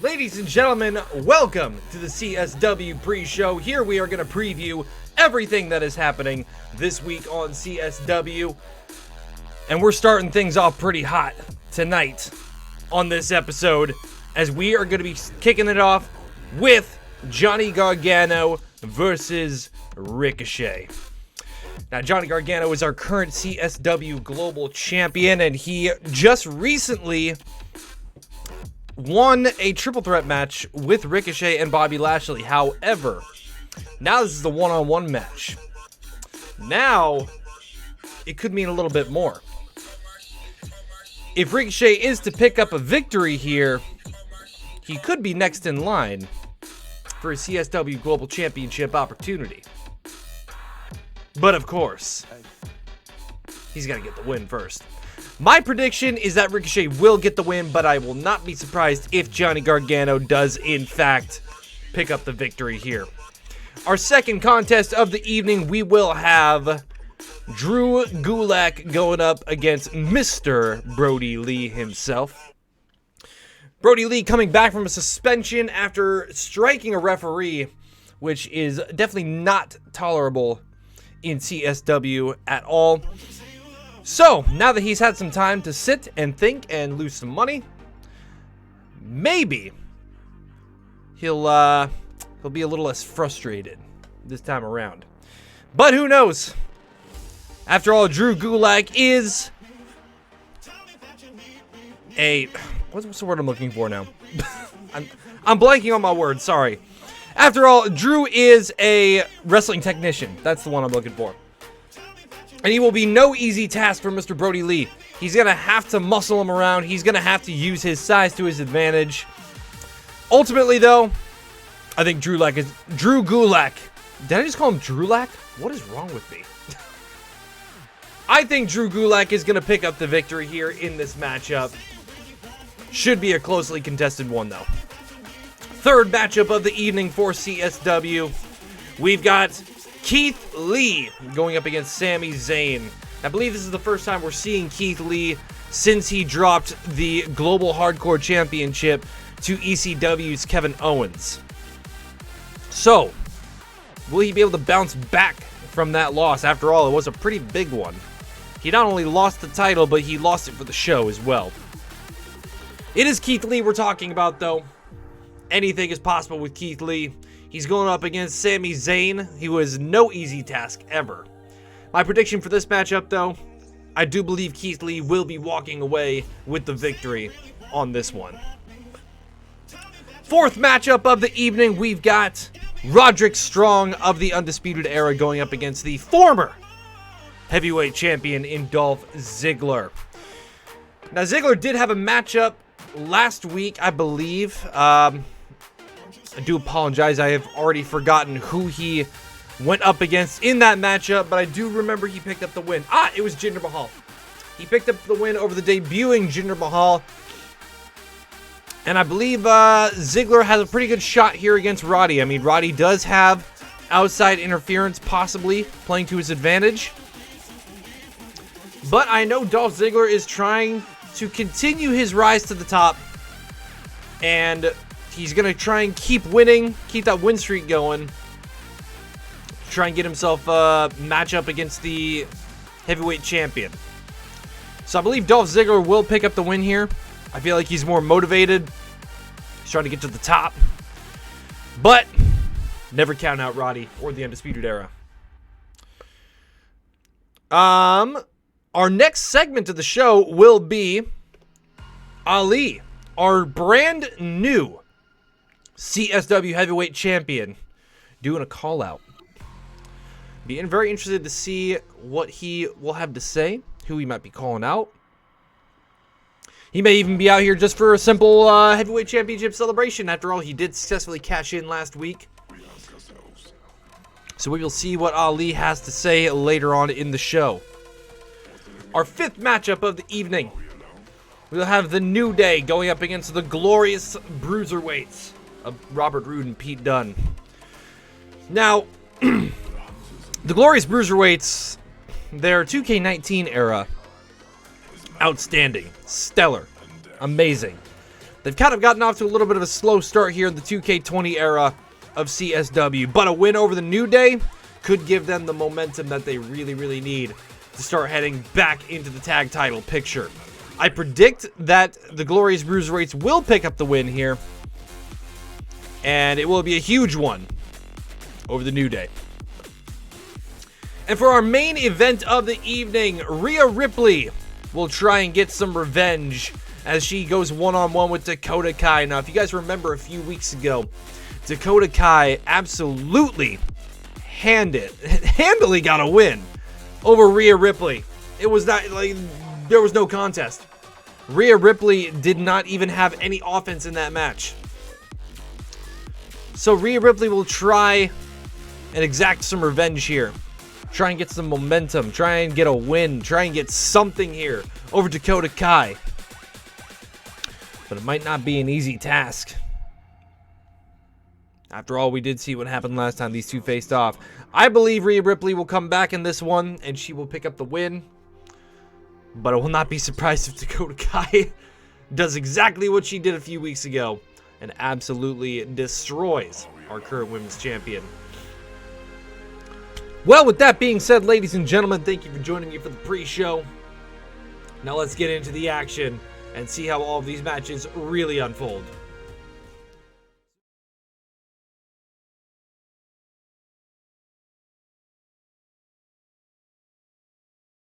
Ladies and gentlemen, welcome to the CSW Pre Show. Here we are going to preview everything that is happening this week on CSW. And we're starting things off pretty hot tonight on this episode, as we are going to be kicking it off with Johnny Gargano versus Ricochet. Now, Johnny Gargano is our current CSW Global Champion, and he just recently won a triple threat match with Ricochet and Bobby Lashley. However, now this is a one-on-one match. Now, it could mean a little bit more. If Ricochet is to pick up a victory here, he could be next in line for a CSW Global Championship opportunity. But of course, he's got to get the win first. My prediction is that Ricochet will get the win, but I will not be surprised if Johnny Gargano does, in fact, pick up the victory here. Our second contest of the evening, we will have Drew Gulak going up against Mr. Brodie Lee himself. Brodie Lee coming back from a suspension after striking a referee, which is definitely not tolerable in CSW at all. So, now that he's had some time to sit and think and lose some money, maybe he'll be a little less frustrated this time around. But who knows? After all, Drew Gulak is a... What's the word I'm looking for now? I'm blanking on my words, sorry. After all, Drew is a wrestling technician. That's the one I'm looking for. And he will be no easy task for Mr. Brodie Lee. He's going to have to muscle him around. He's going to have to use his size to his advantage. Ultimately, though, I think Drew Gulak. Did I just call him Drewlak? What is wrong with me? I think Drew Gulak is going to pick up the victory here in this matchup. Should be a closely contested one, though. Third matchup of the evening for CSW. We've got Keith Lee going up against Sami Zayn. I believe this is the first time we're seeing Keith Lee since he dropped the Global Hardcore Championship to ECW's Kevin Owens. So, will he be able to bounce back from that loss? After all, it was a pretty big one. He not only lost the title, but he lost it for the show as well. It is Keith Lee we're talking about, though. Anything is possible with Keith Lee. He's going up against Sami Zayn. He was no easy task ever. My prediction for this matchup, though, I do believe Keith Lee will be walking away with the victory on this one. Fourth matchup of the evening, we've got Roderick Strong of the Undisputed Era going up against the former heavyweight champion in Dolph Ziggler. Now, Ziggler did have a matchup last week, I believe. I do apologize, I have already forgotten who he went up against in that matchup, but I do remember he picked up the win. It was Jinder Mahal. He picked up the win over the debuting Jinder Mahal. And I believe Ziggler has a pretty good shot here against Roddy. I mean, Roddy does have outside interference possibly playing to his advantage. But I know Dolph Ziggler is trying to continue his rise to the top, and he's going to try and keep winning, keep that win streak going, try and get himself a matchup against the heavyweight champion. So I believe Dolph Ziggler will pick up the win here. I feel like he's more motivated. He's trying to get to the top. But never count out Roddy or the Undisputed Era. Our next segment of the show will be Ali, our brand new CSW Heavyweight Champion, doing a call out. Being very interested to see what he will have to say, who he might be calling out. He may even be out here just for a simple Heavyweight Championship celebration. After all, he did successfully cash in last week. So we will see what Ali has to say later on in the show. Our fifth matchup of the evening, we'll have the New Day going up against the Glorious Bruiserweights of Robert Roode and Pete Dunne. Now, the Glorious Bruiserweights, their 2K19 era, outstanding, stellar, amazing. They've kind of gotten off to a little bit of a slow start here in the 2K20 era of CSW, but a win over the New Day could give them the momentum that they really, really need to start heading back into the tag title picture. I predict that the Glorious Bruiserweights will pick up the win here, and it will be a huge one over the New Day. And for our main event of the evening, Rhea Ripley will try and get some revenge as she goes one-on-one with Dakota Kai. Now, if you guys remember a few weeks ago, Dakota Kai absolutely handily got a win over Rhea Ripley. It was not like there was no contest. Rhea Ripley did not even have any offense in that match. So Rhea Ripley will try and exact some revenge here. Try and get some momentum. Try and get a win. Try and get something here over Dakota Kai. But it might not be an easy task. After all, we did see what happened last time these two faced off. I believe Rhea Ripley will come back in this one, and she will pick up the win. But I will not be surprised if Dakota Kai does exactly what she did a few weeks ago and absolutely destroys our current women's champion. Well, with that being said, ladies and gentlemen, thank you for joining me for the pre-show. Now let's get into the action and see how all of these matches really unfold.